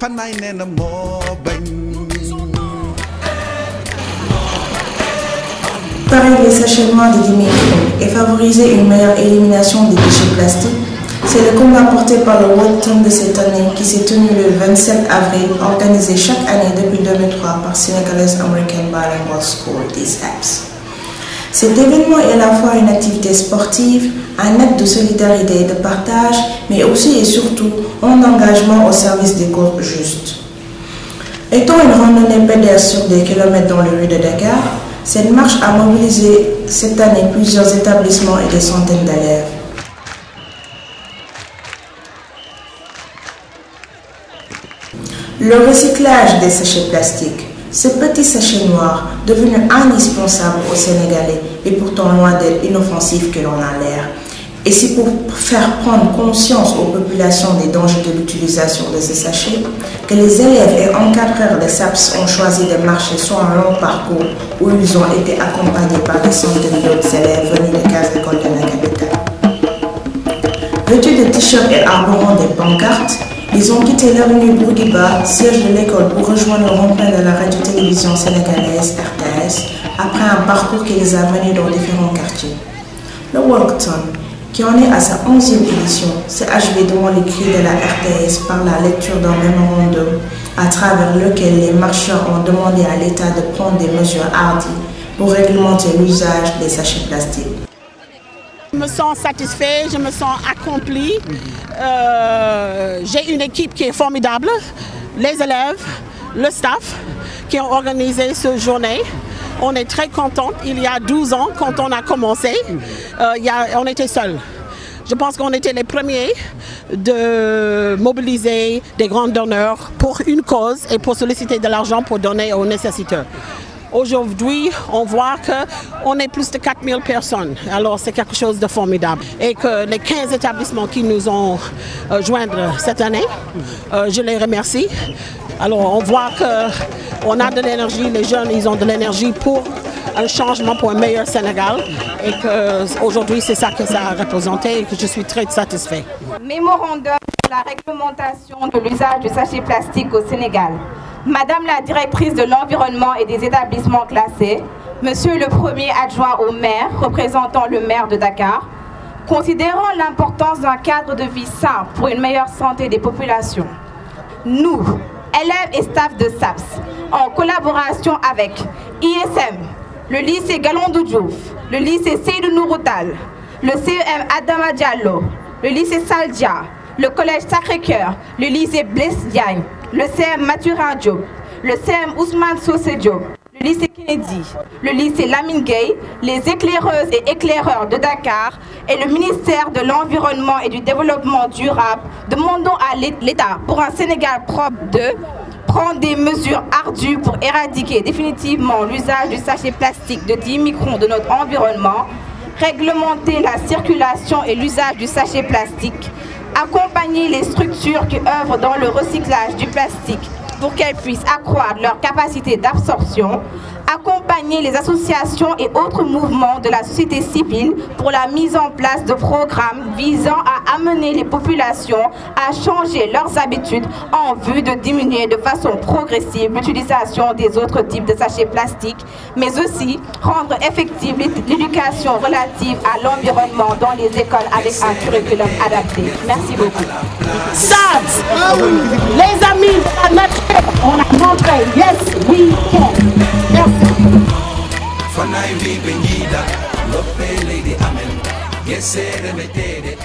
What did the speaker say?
Pareil, les sachets noirs des demi-microns et favoriser une meilleure élimination des déchets plastiques, c'est le combat porté par le Walkthon de cette année qui s'est tenu le 27 avril, organisé chaque année depuis 2003 par Senegalese American Bilingual School, SABS. Cet événement est à la fois une activité sportive, un acte de solidarité et de partage, mais aussi et surtout un engagement au service des causes justes. Étant une randonnée pédestre sur des kilomètres dans les rues de Dakar, cette marche a mobilisé cette année plusieurs établissements et des centaines d'élèves. Le recyclage des sachets plastiques. Ce petit sachet noir, devenu indispensable aux Sénégalais et pourtant loin d'être inoffensif que l'on a l'air. Et c'est pour faire prendre conscience aux populations des dangers de l'utilisation de ces sachets que les élèves et encadreurs de SABS ont choisi de marcher sur un long parcours où ils ont été accompagnés par des centaines d'autres élèves venus de 15 écoles de la capitale. Vêtus de t-shirts et arborant des pancartes, ils ont quitté l'avenue Bourguiba, siège de l'école, pour rejoindre le rond-point de la radio-télévision sénégalaise RTS après un parcours qui les a menés dans différents quartiers. Le Walkthon, qui en est à sa 11e édition, s'est achevé devant les grilles de la RTS par la lecture d'un mémorandum à travers lequel les marcheurs ont demandé à l'État de prendre des mesures hardies pour réglementer l'usage des sachets plastiques. Je me sens satisfait, je me sens accompli. J'ai une équipe qui est formidable, les élèves, le staff qui ont organisé cette journée. On est très contents. Il y a 12 ans, quand on a commencé, on était seuls. Je pense qu'on était les premiers de mobiliser des grands donneurs pour une cause et pour solliciter de l'argent pour donner aux nécessiteux. Aujourd'hui, on voit qu'on est plus de 4000 personnes. Alors, c'est quelque chose de formidable. Et que les 15 établissements qui nous ont joints cette année, je les remercie. Alors, on voit qu'on a de l'énergie, les jeunes, ils ont de l'énergie pour un changement, pour un meilleur Sénégal. Et qu'aujourd'hui, c'est ça que ça a représenté et que je suis très satisfait. Mémorandum sur la réglementation de l'usage du sachet plastique au Sénégal. Madame la directrice de l'environnement et des établissements classés, Monsieur le premier adjoint au maire, représentant le maire de Dakar, considérant l'importance d'un cadre de vie sain pour une meilleure santé des populations, nous, élèves et staff de SABS, en collaboration avec ISM, le lycée Galandou Diouf, le lycée Seydou Nouroutal, le CEM Adama Diallo, le lycée Saldia, le collège Sacré-Cœur, le lycée Blaise Diagne, le CM Mathurin Diop, le CM Ousmane Socé Diop, le lycée Kennedy, le lycée Lamine Gueye, les éclaireuses et éclaireurs de Dakar et le ministère de l'Environnement et du Développement durable demandons à l'État pour un Sénégal propre de prendre des mesures ardues pour éradiquer définitivement l'usage du sachet plastique de 10 microns de notre environnement, réglementer la circulation et l'usage du sachet plastique, accompagner les structures qui œuvrent dans le recyclage du plastique pour qu'elles puissent accroître leur capacité d'absorption, accompagner les associations et autres mouvements de la société civile pour la mise en place de programmes visant à amener les populations à changer leurs habitudes en vue de diminuer de façon progressive l'utilisation des autres types de sachets plastiques, mais aussi rendre effective l'éducation relative à l'environnement dans les écoles avec un curriculum adapté. Merci beaucoup. SABS, les amis de la nature, on a montré, yes, we can. Merci. Fanai vi benida, lope lady amen, gesere metede,